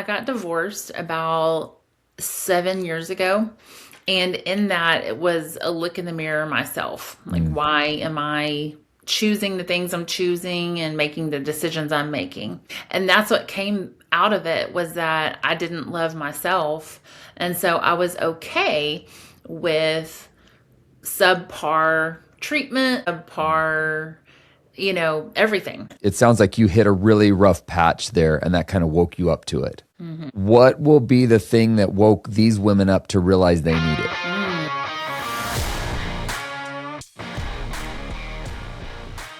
I got divorced about 7 years ago. And in that, it was a look in the mirror myself. Like, Mm. why am I choosing the things I'm choosing and making the decisions I'm making? And that's what came out of it, was that I didn't love myself. And so I was okay with subpar treatment, subpar, everything. It sounds like you hit a really rough patch there and that kind of woke you up to it. Mhm. What will be the thing that woke these women up to realize they need it?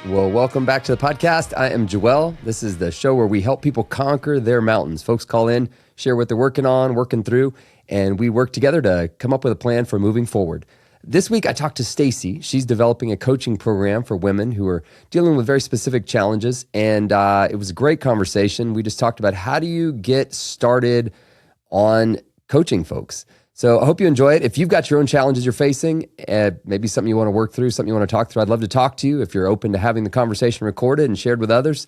Well, welcome back to the podcast. I am Joel. This is the show where we help people conquer their mountains. Folks call in, share what they're working on, working through, and we work together to come up with a plan for moving forward. This week, I talked to Stacy. She's developing a coaching program for women who are dealing with very specific challenges, and it was a great conversation. We just talked about how do you get started on coaching folks. So I hope you enjoy it. If you've got your own challenges you're facing, maybe something you want to work through, something you want to talk through, I'd love to talk to you. If you're open to having the conversation recorded and shared with others,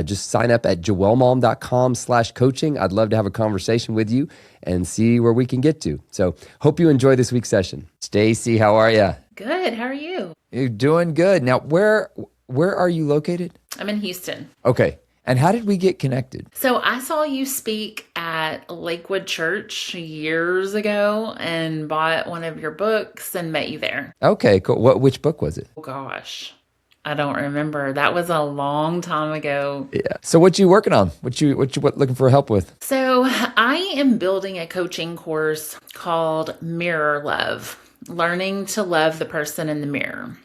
just sign up at joelmalm.com/coaching. I'd love to have a conversation with you and see where we can get to. So hope you enjoy this week's session. Stacy, how are you? Good. How are you? You're doing good. Now, where are you located? I'm in Houston. Okay. And how did we get connected? So I saw you speak at Lakewood Church years ago and bought one of your books and met you there. Okay, cool. Which book was it? Oh gosh, I don't remember. That was a long time ago. Yeah. So what you working on? What looking for help with? So I am building a coaching course called Mirror Love, learning to love the person in the mirror.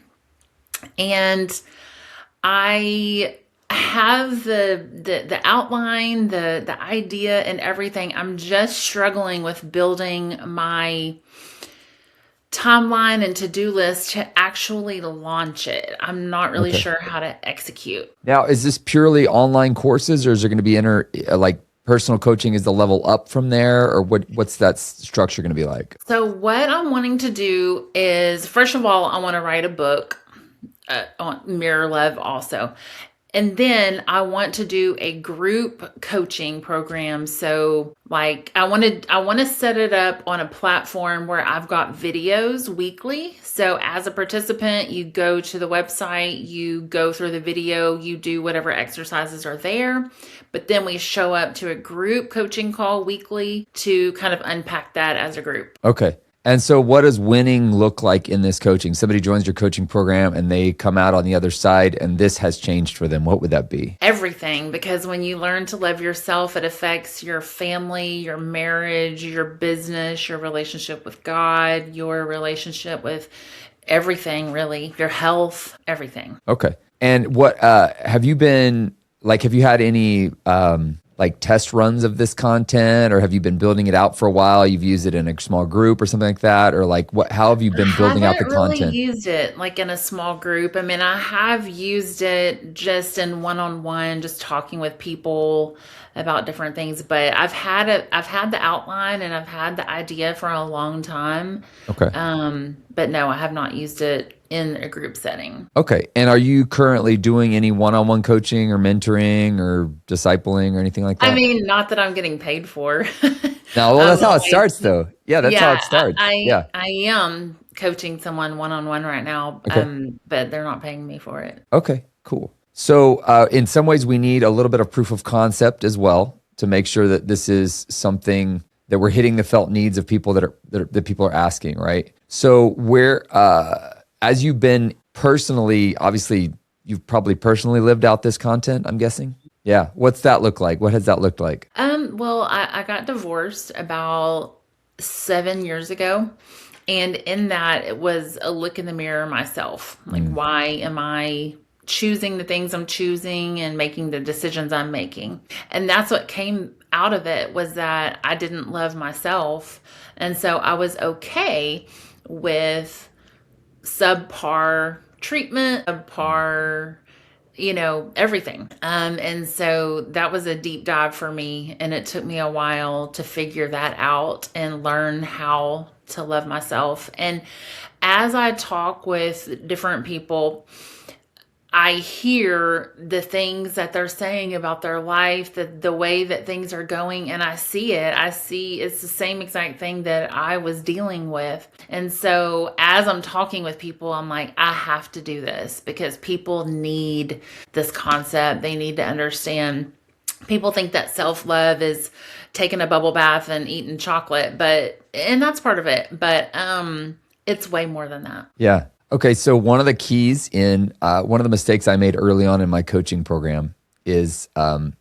And I have the outline, the idea and everything. I'm just struggling with building my timeline and to-do list to actually launch it. I'm not really sure how to execute. Now, is this purely online courses, or is there going to be like personal coaching is the level up from there, or what's that structure going to be like? So what I'm wanting to do is, first of all, I want to write a book on Mirror Love also. And then I want to do a group coaching program. So like I want to set it up on a platform where I've got videos weekly. So as a participant, you go to the website, you go through the video, you do whatever exercises are there. But then we show up to a group coaching call weekly to kind of unpack that as a group. Okay. And so what does winning look like in this coaching? Somebody joins your coaching program and they come out on the other side and this has changed for them. What would that be? Everything, because when you learn to love yourself, it affects your family, your marriage, your business, your relationship with God, your relationship with everything, really, your health, everything. Okay. And what have you had any like test runs of this content, or have you been building it out for a while? You've used it in a small group or something like that, or like how have you been building out the content? I haven't really used it like in a small group. I mean, I have used it just in one-on-one, just talking with people about different things, but I've had the outline and I've had the idea for a long time. Okay. But no, I have not used it in a group setting. Okay. And are you currently doing any one-on-one coaching or mentoring or discipling or anything like that? I mean, not that I'm getting paid for. No, well, that's how it starts though. Yeah, that's how it starts. I am coaching someone one-on-one right now, but they're not paying me for it. Okay, cool. So in some ways, we need a little bit of proof of concept as well to make sure that this is something that we're hitting the felt needs of people that people are asking, right? So where, as you've been personally, obviously, you've probably personally lived out this content, I'm guessing. Yeah. What's that look like? What has that looked like? Well, I got divorced about 7 years ago. And in that, it was a look in the mirror myself. Like, why am I choosing the things I'm choosing and making the decisions I'm making? And that's what came out of it, was that I didn't love myself. And so I was okay with subpar treatment, subpar, everything. And so that was a deep dive for me. And it took me a while to figure that out and learn how to love myself. And as I talk with different people, I hear the things that they're saying about their life, the way that things are going, and I see it. I see it's the same exact thing that I was dealing with. And so as I'm talking with people, I'm like, I have to do this because people need this concept. They need to understand. People think that self-love is taking a bubble bath and eating chocolate, and that's part of it, but it's way more than that. Yeah. Okay. So one of the keys in one of the mistakes I made early on in my coaching program is I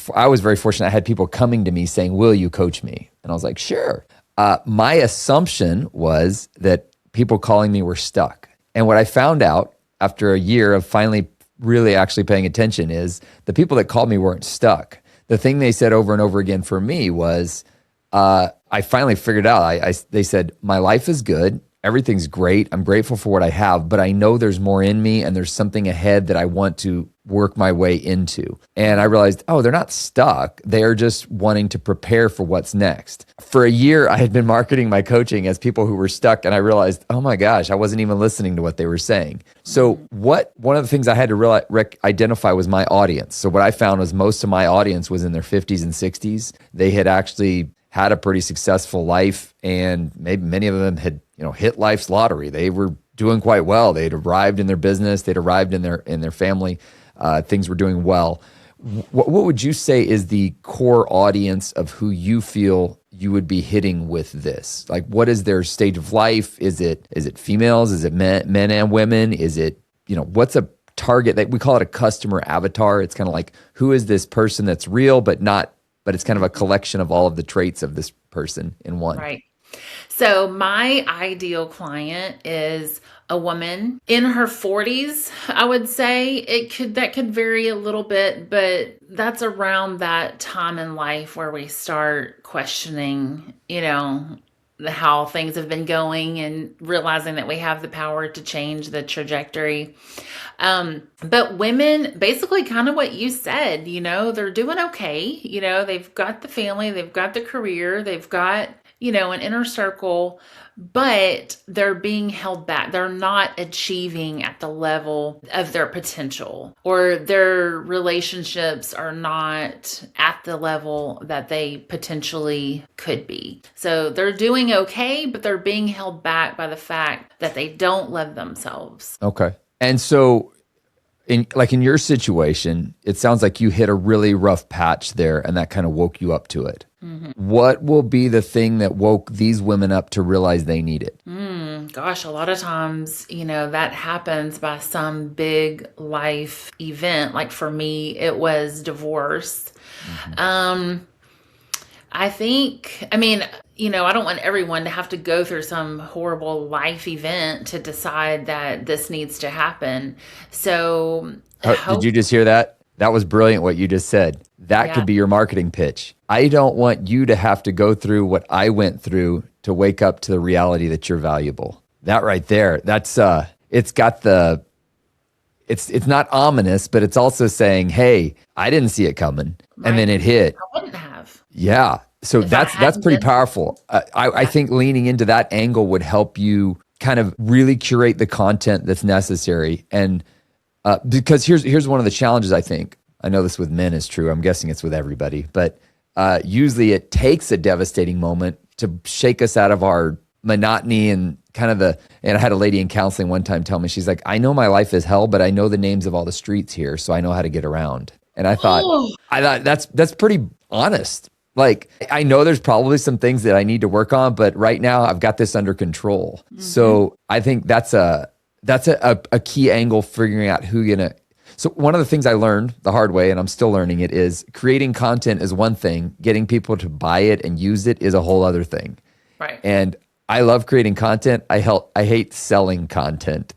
was very fortunate. I had people coming to me saying, "Will you coach me?" And I was like, "Sure." My assumption was that people calling me were stuck. And what I found out after a year of finally really actually paying attention is the people that called me weren't stuck. The thing they said over and over again for me was, I finally figured out. They said, "My life is good. Everything's great. I'm grateful for what I have, but I know there's more in me and there's something ahead that I want to work my way into." And I realized, oh, they're not stuck. They're just wanting to prepare for what's next. For a year, I had been marketing my coaching as people who were stuck, and I realized, oh my gosh, I wasn't even listening to what they were saying. So one of the things I had to identify was my audience. So what I found was most of my audience was in their 50s and 60s. They had actually had a pretty successful life, and maybe many of them had hit life's lottery. They were doing quite well. They'd arrived in their business. They'd arrived in their family. Things were doing well. What would you say is the core audience of who you feel you would be hitting with this? Like, what is their stage of life? Is it females? Is it men and women? Is it, what's a target that we call it a customer avatar? It's kind of like, who is this person that's real, but it's kind of a collection of all of the traits of this person in one. Right. So my ideal client is a woman in her 40s. I would say that could vary a little bit, but that's around that time in life where we start questioning, how things have been going and realizing that we have the power to change the trajectory. But women, basically kind of what you said, they're doing okay. They've got the family, they've got the career, they've got, an inner circle, but they're being held back. They're not achieving at the level of their potential, or their relationships are not at the level that they potentially could be. So they're doing okay, but they're being held back by the fact that they don't love themselves. Okay. And so in your situation, it sounds like you hit a really rough patch there, and that kind of woke you up to it. Mm-hmm. What will be the thing that woke these women up to realize they need it? Gosh, a lot of times, that happens by some big life event. Like for me, it was divorce. Mm-hmm. I don't want everyone to have to go through some horrible life event to decide that this needs to happen. So did you just hear that? That was brilliant what you just said. That could be your marketing pitch. I don't want you to have to go through what I went through to wake up to the reality that you're valuable. That right there, that's it's not ominous, but it's also saying, hey, I didn't see it coming. Right. And then it hit. I wouldn't have. Yeah. So that's pretty powerful. I think leaning into that angle would help you kind of really curate the content that's necessary. And because here's one of the challenges, I think. I know this with men is true. I'm guessing it's with everybody. But usually it takes a devastating moment to shake us out of our monotony and and I had a lady in counseling one time tell me, she's like, I know my life is hell, but I know the names of all the streets here, so I know how to get around. And I thought that's pretty honest. Like, I know there's probably some things that I need to work on, but right now I've got this under control. Mm-hmm. So I think that's a key angle, figuring out who you're gonna. So one of the things I learned the hard way, and I'm still learning it, is creating content is one thing. Getting people to buy it and use it is a whole other thing. Right. And I love creating content. I hate selling content,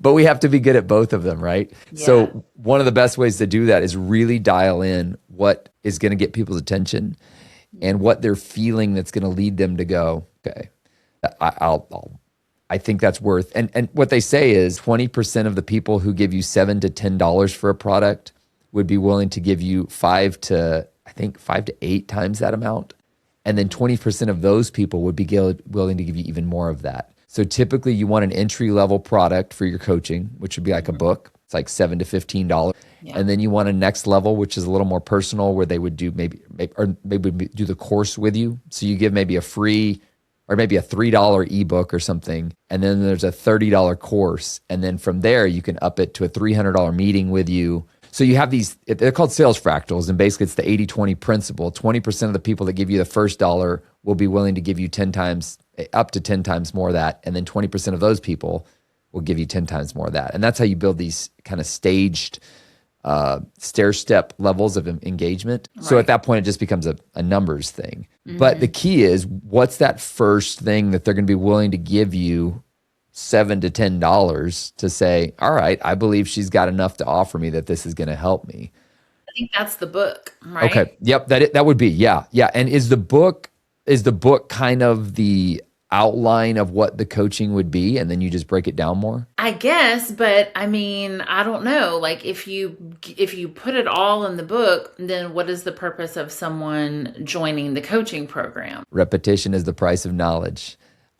but we have to be good at both of them, right? Yeah. So one of the best ways to do that is really dial in what is going to get people's attention and what they're feeling that's going to lead them to go, okay, I think that's worth. And what they say is 20% of the people who give you $7 to $10 for a product would be willing to give you 5 to 8 times that amount. And then 20% of those people would be willing to give you even more of that. So typically you want an entry level product for your coaching, which would be like a book. It's like $7 to $15. Yeah. And then you want a next level, which is a little more personal, where they would do maybe do the course with you. So you give maybe a free or maybe a $3 ebook or something. And then there's a $30 course. And then from there, you can up it to a $300 meeting with you. So you have these, they're called sales fractals. And basically it's the 80-20 principle. 20% of the people that give you the first dollar will be willing to give you 10 times, up to 10 times more of that. And then 20% of those people will give you 10 times more of that. And that's how you build these kind of staged stair step levels of engagement. Right. So at that point, it just becomes a numbers thing. Mm-hmm. But the key is, what's that first thing that they're going to be willing to give you $7 to $10 to say, all right, I believe she's got enough to offer me that this is going to help me. I think that's the book, right? Okay. Yep. That would be, yeah. And is the book kind of the outline of what the coaching would be, and then you just break it down more? I guess, but I mean, I don't know. Like if you put it all in the book, then what is the purpose of someone joining the coaching program? Repetition is the price of knowledge.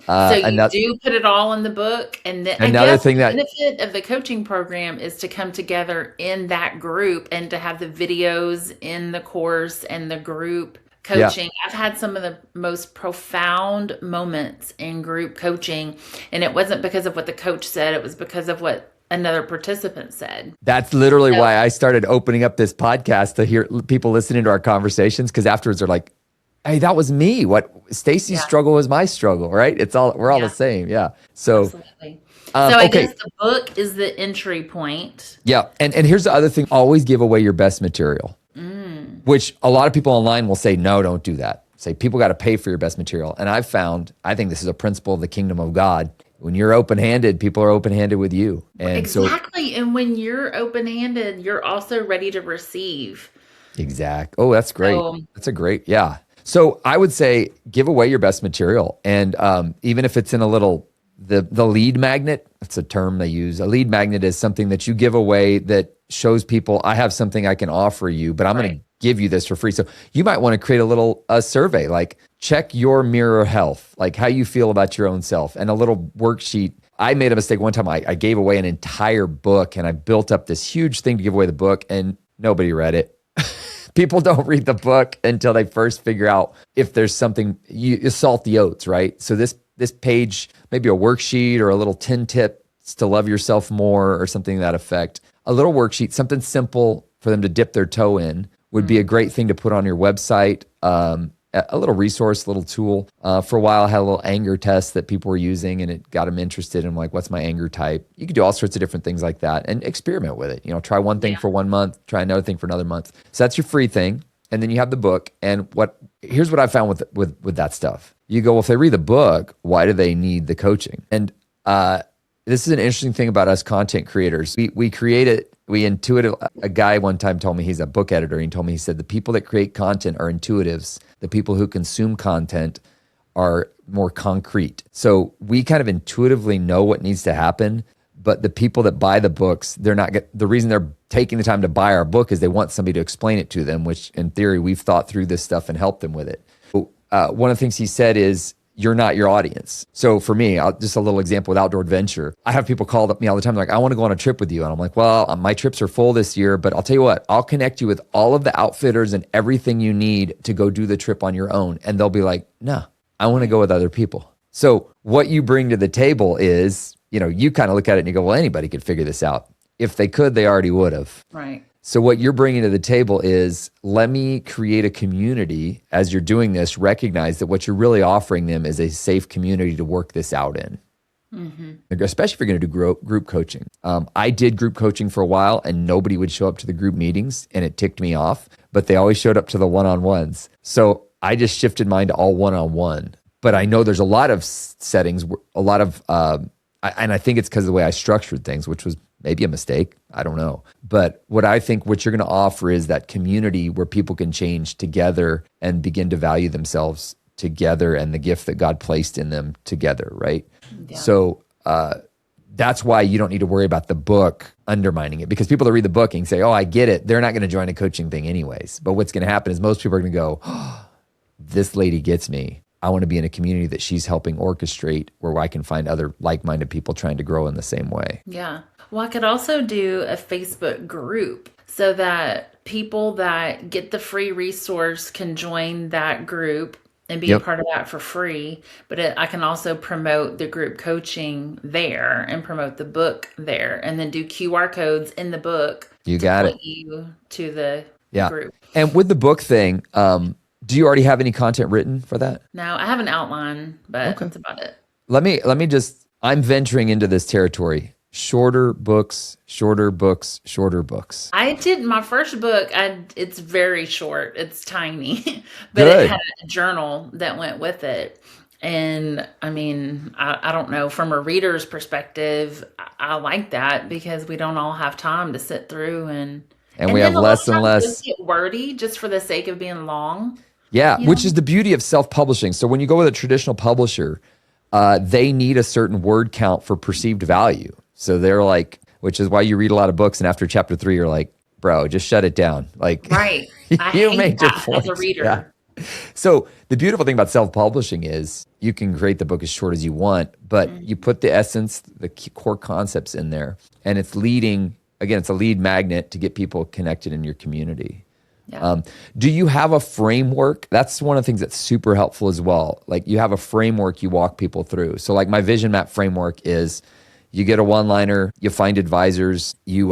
So you do put it all in the book, and then another thing the that benefit of the coaching program is to come together in that group and to have the videos in the course and the group coaching. Yeah. I've had some of the most profound moments in group coaching, and it wasn't because of what the coach said, it was because of what another participant said. That's literally why I started opening up this podcast to hear people listening to our conversations, because afterwards they're like, hey, that was me. What Stacy's struggle was my struggle, right? We're all the same. Yeah. So absolutely. So I guess the book is the entry point. Yeah. And here's the other thing. Always give away your best material. Which a lot of people online will say, no, don't do that. Say people got to pay for your best material. And I think this is a principle of the kingdom of God. When you're open-handed, people are open-handed with you. And exactly. And when you're open-handed, you're also ready to receive. Exact. Oh, that's great. Yeah. So I would say give away your best material. And even if it's in a little, the lead magnet, that's a term they use. A lead magnet is something that you give away that shows people, I have something I can offer you, but I'm going to give you this for free. So you might want to create a little survey, like check your mirror health, like how you feel about your own self, and a little worksheet. I made a mistake one time. I gave away an entire book, and I built up this huge thing to give away the book, and nobody read it. People don't read the book until they first figure out if there's something, you salt the oats, right? So this page, maybe a worksheet or a little 10 tips to love yourself more or something to that effect. A little worksheet, something simple for them to dip their toe in, would be a great thing to put on your website. A little resource, a little tool. For a while, I had a little anger test that people were using, and it got them interested in like, what's my anger type? You could do all sorts of different things like that and experiment with it. Try one thing for 1 month, try another thing for another month. So that's your free thing. And then you have the book. And here's what I found with that stuff. You go, well, if they read the book, why do they need the coaching? And this is an interesting thing about us content creators. We intuitive. A guy one time told me, he's a book editor, and he said, the people that create content are intuitives. The people who consume content are more concrete. So we kind of intuitively know what needs to happen, but the people that buy the books, the reason they're taking the time to buy our book is they want somebody to explain it to them, which in theory, we've thought through this stuff and helped them with it. One of the things he said is, you're not your audience. So for me, just a little example with Outdoor Adventure. I have people call up me all the time, like, I want to go on a trip with you. And I'm like, well, my trips are full this year, but I'll tell you what, I'll connect you with all of the outfitters and everything you need to go do the trip on your own. And they'll be like, no, I want to go with other people. So what you bring to the table is, you kind of look at it and you go, well, anybody could figure this out. If they could, they already would have. Right. So what you're bringing to the table is, let me create a community. As you're doing this, recognize that what you're really offering them is a safe community to work this out in. Mm-hmm. Especially if you're going to do group coaching. I did group coaching for a while, and nobody would show up to the group meetings, and it ticked me off, but they always showed up to the one-on-ones. So I just shifted mine to all one-on-one. But I know there's a lot of settings, and I think it's because of the way I structured things, which was maybe a mistake. I don't know. But what you're going to offer is that community where people can change together and begin to value themselves together and the gift that God placed in them together, right? Yeah. So that's why you don't need to worry about the book undermining it, because people that read the book and say, oh, I get it, they're not going to join a coaching thing anyways. But what's going to happen is most people are going to go, oh, this lady gets me. I want to be in a community that she's helping orchestrate where I can find other like-minded people trying to grow in the same way. Yeah. Well, I could also do a Facebook group so that people that get the free resource can join that group and be a Yep. part of that for free. But I can also promote the group coaching there and promote the book there and then do QR codes in the book You to got point it. you to the Yeah. group. And with the book thing, do you already have any content written for that? Now, I have an outline, but Okay. that's about it. Let me just, I'm venturing into this territory. Shorter books, shorter books, shorter books. I did my first book. It's very short. It's tiny, but Good. it had a journal that went with it. And I mean, I don't know, from a reader's perspective, I like that because we don't all have time to sit through And we then have a lot less of and times it less. does get wordy just for the sake of being long. Yeah, You which know? is the beauty of self-publishing. So when you go with a traditional publisher, they need a certain word count for perceived value. So they're like, which is why you read a lot of books, and after chapter 3, you're like, bro, just shut it down. Like, Right. I you hate made your that point. as a reader. Yeah. So the beautiful thing about self-publishing is you can create the book as short as you want, but you put the essence, the core concepts in there, and it's leading, again, it's a lead magnet to get people connected in your community. Yeah. Do you have a framework? That's one of the things that's super helpful as well. Like you have a framework you walk people through. So like my vision map framework is you get a one-liner, you find advisors, you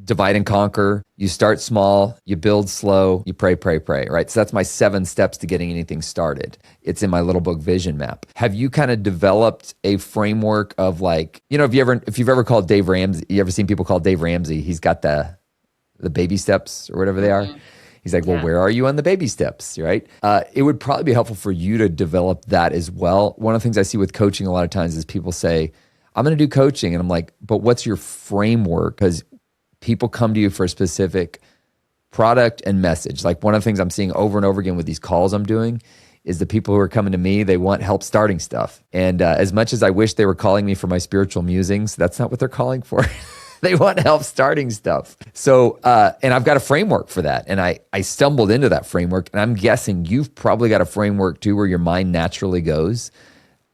divide and conquer, you start small, you build slow, you pray, pray, pray, right? So that's my 7 steps to getting anything started. It's in my little book vision map. Have you kind of developed a framework of like, you know, if you've ever called Dave Ramsey, you ever seen people call Dave Ramsey, he's got the baby steps or whatever they are. He's like, well, Yeah. where are you on the baby steps, right? It would probably be helpful for you to develop that as well. One of the things I see with coaching a lot of times is people say, I'm going to do coaching. And I'm like, but what's your framework? Because people come to you for a specific product and message. Like one of the things I'm seeing over and over again with these calls I'm doing is the people who are coming to me, they want help starting stuff. And as much as I wish they were calling me for my spiritual musings, that's not what they're calling for. They want help starting stuff. So, and I've got a framework for that. And I stumbled into that framework. And I'm guessing you've probably got a framework too where your mind naturally goes.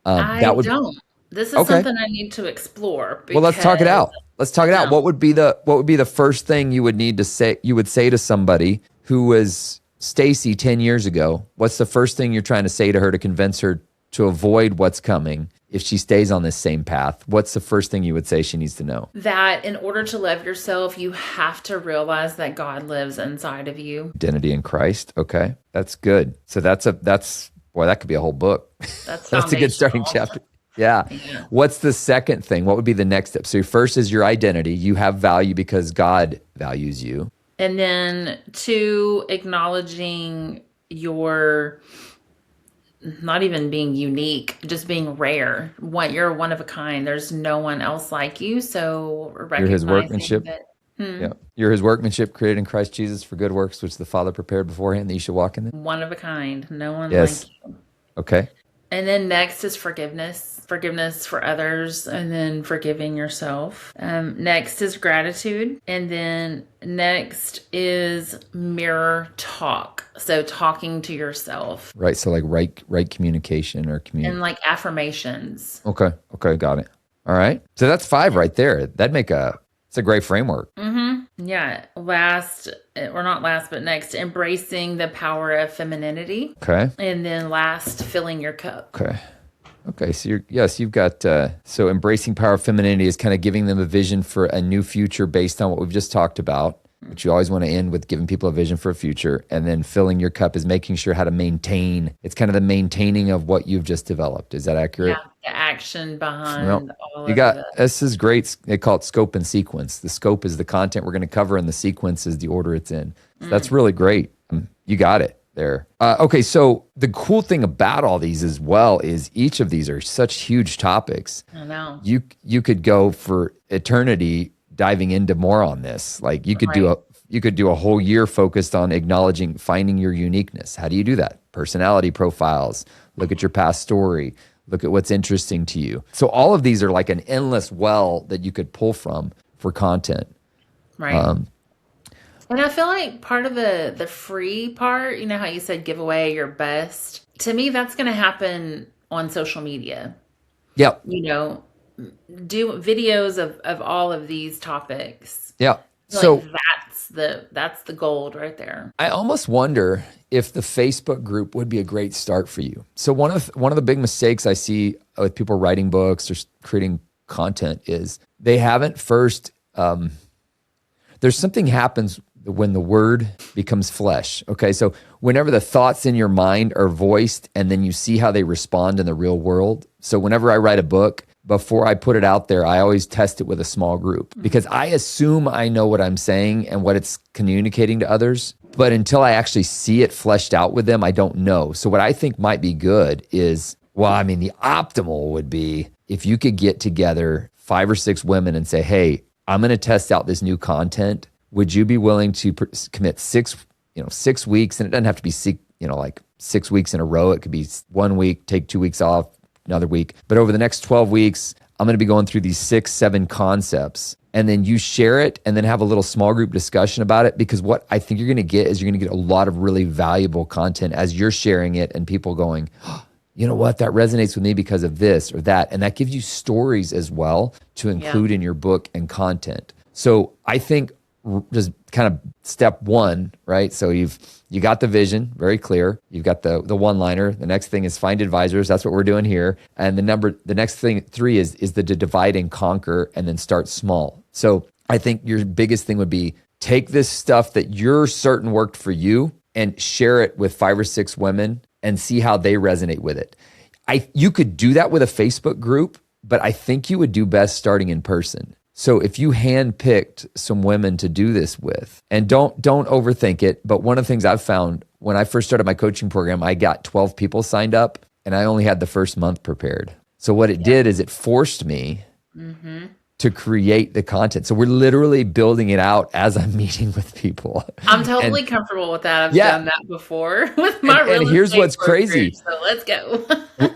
I don't. This is Okay. something I need to explore. Well, let's talk it because out. Let's talk it out. What would be the first thing you would need to say? You would say to somebody who was Stacy 10 years ago. What's the first thing you're trying to say to her to convince her to avoid what's coming if she stays on this same path? What's the first thing you would say she needs to know? That in order to love yourself, you have to realize that God lives inside of you. Identity in Christ. Okay, that's good. So that's boy, that could be a whole book. That's That's a good starting foundational. chapter. Yeah. What's the second thing? What would be the next step? So your first is your identity. You have value because God values you. And then 2, acknowledging your not even being unique, just being rare. You're one of a kind. There's no one else like you. So You're his recognizing workmanship. that Yeah. You're his workmanship created in Christ Jesus for good works, which the Father prepared beforehand that you should walk in them. one of a kind, no one Yes. like you. Okay. And then next is forgiveness for others, and then forgiving yourself. Next is gratitude. And then next is mirror talk. So talking to yourself Right. So like right communication or and community. like affirmations. Okay. Okay. Got it. All right. So that's 5 right there. It's a great framework. Yeah. Next, embracing the power of femininity. Okay. And then last, filling your cup. Okay. Okay. So you've got, so embracing power of femininity is kind of giving them a vision for a new future based on what we've just talked about, which you always want to end with giving people a vision for a future. And then filling your cup is making sure how to maintain. It's kind of the maintaining of what you've just developed. Is that accurate? Yeah. The action behind Well, all you of got it. this is great. They call it scope and sequence. The scope is the content we're going to cover, and the sequence is the order it's in. So that's really great. You got it there. Okay, so the cool thing about all these as well is each of these are such huge topics. I know. You could go for eternity diving into more on this. Like you could do a whole year focused on finding your uniqueness. How do you do that? Personality profiles. Look at your past story. Look at what's interesting to you. So all of these are like an endless well that you could pull from for content. Right. And I feel like part of the free part, you know how you said give away your best? To me, that's going to happen on social media. Yep. You know, do videos of all of these topics. Yep. I feel like So that's the gold right there. I almost wonder if the Facebook group would be a great start for you. So one of the big mistakes I see with people writing books or creating content is they haven't first. There's something happens when the word becomes flesh. Okay, so whenever the thoughts in your mind are voiced, and then you see how they respond in the real world. So whenever I write a book, before I put it out there, I always test it with a small group because I assume I know what I'm saying and what it's communicating to others. But until I actually see it fleshed out with them, I don't know. So what I think might be good is, well, I mean, the optimal would be if you could get together 5 or 6 women and say, hey, I'm going to test out this new content. Would you be willing to commit 6 weeks? And it doesn't have to be, like 6 weeks in a row. It could be 1 week, take 2 weeks off, another week. But over the next 12 weeks, I'm going to be going through these 6, 7 concepts. And then you share it and then have a little small group discussion about it. Because what I think you're going to get is you're going to get a lot of really valuable content as you're sharing it and people going, oh, you know what, that resonates with me because of this or that. And that gives you stories as well to include in your book and content. So I think just kind of step one, right? So you got the vision, very clear. You've got the one-liner. The next thing is find advisors. That's what we're doing here. And the next thing, 3 is the divide and conquer and then start small. So I think your biggest thing would be take this stuff that you're certain worked for you and share it with 5 or 6 women and see how they resonate with it. You could do that with a Facebook group, but I think you would do best starting in person. So if you handpicked some women to do this with, and don't overthink it, but one of the things I've found when I first started my coaching program, I got 12 people signed up and I only had the first month prepared. So what it did is it forced me to create the content. So we're literally building it out as I'm meeting with people. I'm totally comfortable with that. I've done that before with my real and here's estate what's crazy. So let's go.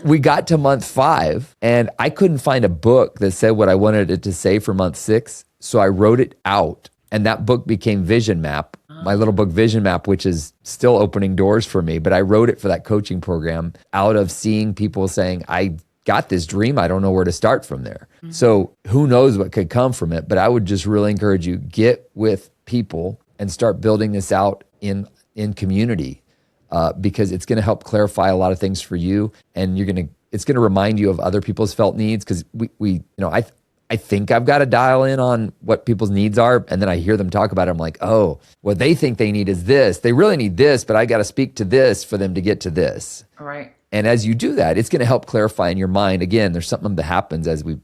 We got to month 5 and I couldn't find a book that said what I wanted it to say for month 6. So I wrote it out and that book became Vision Map, my little book Vision Map, which is still opening doors for me. But I wrote it for that coaching program out of seeing people saying, I got this dream. I don't know where to start from there. So who knows what could come from it. But I would just really encourage you, get with people and start building this out in community. Because it's going to help clarify a lot of things for you, and it's going to remind you of other people's felt needs. Because I think I've got to dial in on what people's needs are, and then I hear them talk about it. I'm like, oh, what they think they need is this. They really need this, but I got to speak to this for them to get to this. Right. And as you do that, it's going to help clarify in your mind. Again, there's something that happens as we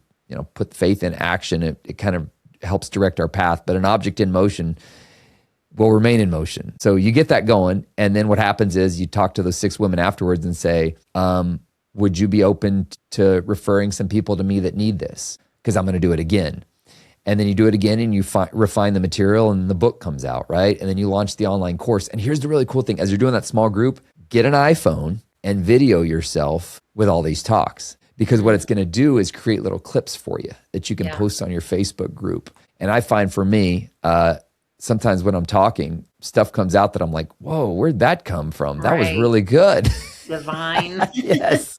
put faith in action. It kind of helps direct our path. But an object in motion will remain in motion. So you get that going. And then what happens is you talk to those 6 women afterwards and say, would you be open to referring some people to me that need this? Because I'm going to do it again. And then you do it again and you refine the material and the book comes out, right? And then you launch the online course. And here's the really cool thing. As you're doing that small group, get an iPhone and video yourself with all these talks. Because what it's going to do is create little clips for you that you can post on your Facebook group. And I find for me, sometimes when I'm talking, stuff comes out that I'm like, whoa, where'd that come from? That was really good. Divine. Yes.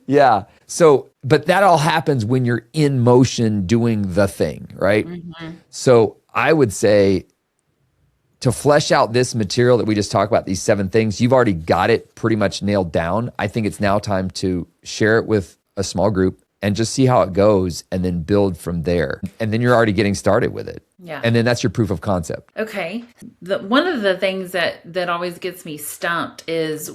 Yeah. So, but that all happens when you're in motion doing the thing, right? So I would say to flesh out this material that we just talked about, these 7 things, you've already got it pretty much nailed down. I think it's now time to share it with a small group and just see how it goes and then build from there. And then you're already getting started with it. Yeah. And then that's your proof of concept. Okay. One of the things that always gets me stumped is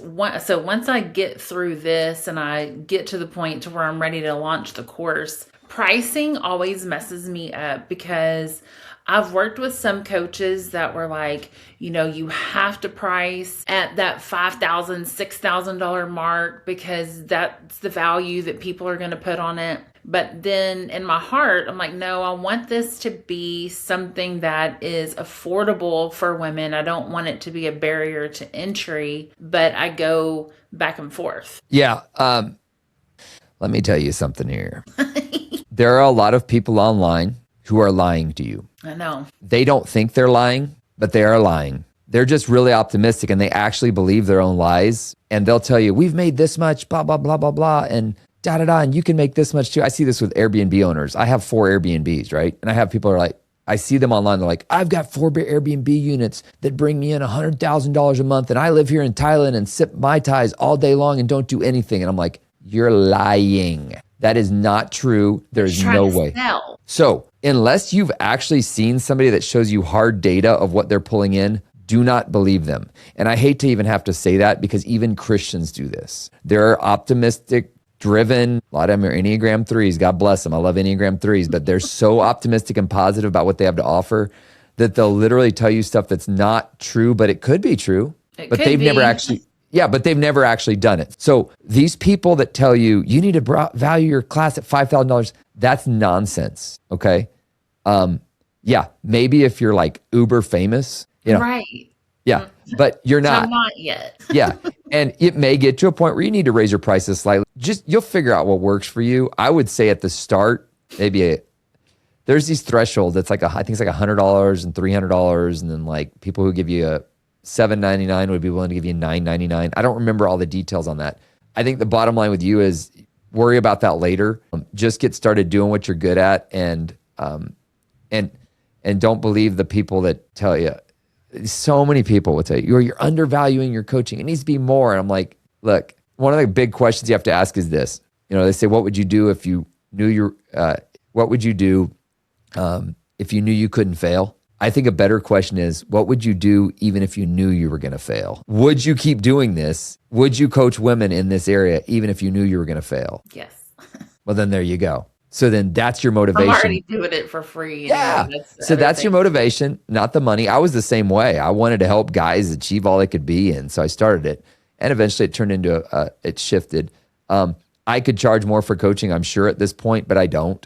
so once I get through this and I get to the point to where I'm ready to launch the course, pricing always messes me up because I've worked with some coaches that were like, you have to price at that $5,000, $6,000 mark because that's the value that people are going to put on it. But then in my heart, I'm like, no, I want this to be something that is affordable for women. I don't want it to be a barrier to entry, but I go back and forth. Yeah. Let me tell you something here. There are a lot of people online who are lying to you. I know. They don't think they're lying. but they are lying. They're just really optimistic and they actually believe their own lies. And they'll tell you, we've made this much, blah, blah, blah, blah, blah. And da, da, da. And you can make this much too. I see this with Airbnb owners. I have 4 Airbnbs, right? And I have people who are like, I see them online. They're like, I've got 4 Airbnb units that bring me in $100,000 a month. And I live here in Thailand and sip Mai Tais all day long and don't do anything. And I'm like, you're lying. That is not true. There's no way. Sell. So unless you've actually seen somebody that shows you hard data of what they're pulling in, do not believe them. And I hate to even have to say that because even Christians do this. They're optimistic, driven. A lot of them are Enneagram 3s. God bless them. I love Enneagram 3s, but they're so optimistic and positive about what they have to offer that they'll literally tell you stuff that's not true, but it could be true. But they've never actually, but they've never actually done it. So these people that tell you, you need to value your class at $5,000, that's nonsense. Okay. Maybe if you're like uber famous, Right. Yeah, but you're not. I'm not yet. Yeah. And it may get to a point where you need to raise your prices slightly. You'll figure out what works for you. I would say at the start, there's these thresholds. It's like, I think it's like $100 and $300. And then like people who give you a $7.99 would be willing to give you $9.99. I don't remember all the details on that. I think the bottom line with you is worry about that later. Just get started doing what you're good at and don't believe the people that tell you. So many people will tell you, you're undervaluing your coaching. It needs to be more. And I'm like, look, one of the big questions you have to ask is this. They say, what would you do if you knew what would you do if you knew you couldn't fail? I think a better question is, what would you do even if you knew you were going to fail? Would you keep doing this? Would you coach women in this area even if you knew you were going to fail? Yes. Well, then there you go. So then that's your motivation. I'm already doing it for free. Yeah. So that's your motivation, not the money. I was the same way. I wanted to help guys achieve all they could be. And so I started it. And eventually it turned into, it shifted. I could charge more for coaching, I'm sure at this point, but I don't.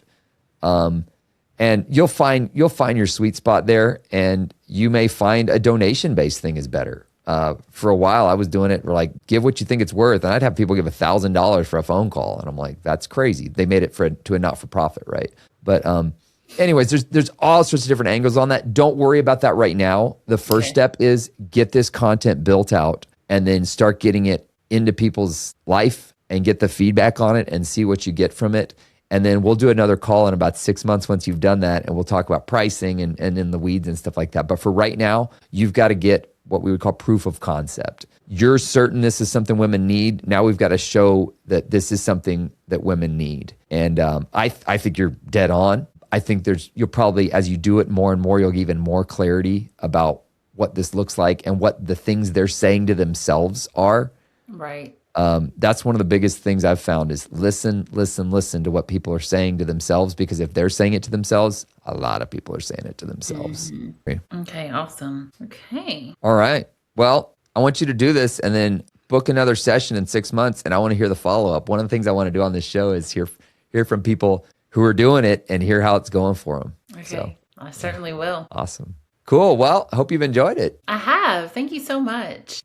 And you'll find your sweet spot there. And you may find a donation-based thing is better. For a while, I was doing it like, give what you think it's worth. And I'd have people give $1,000 for a phone call. And I'm like, that's crazy. They made it to a not-for-profit, right? But anyways, there's all sorts of different angles on that. Don't worry about that right now. The first step is get this content built out and then start getting it into people's life and get the feedback on it and see what you get from it. And then we'll do another call in about 6 months once you've done that. And we'll talk about pricing and in the weeds and stuff like that. But for right now, you've got to get what we would call proof of concept. You're certain this is something women need. Now we've got to show that this is something that women need. And I think you're dead on. I think you'll probably, as you do it more and more, you'll get even more clarity about what this looks like and what the things they're saying to themselves are. Right. That's one of the biggest things I've found is listen to what people are saying to themselves, because if they're saying it to themselves, a lot of people are saying it to themselves. Mm-hmm. Okay, awesome. Okay. All right. Well, I want you to do this and then book another session in 6 months, and I want to hear the follow-up. One of the things I want to do on this show is hear from people who are doing it and hear how it's going for them. Okay, so, I certainly will. Awesome. Cool. Well, I hope you've enjoyed it. I have. Thank you so much.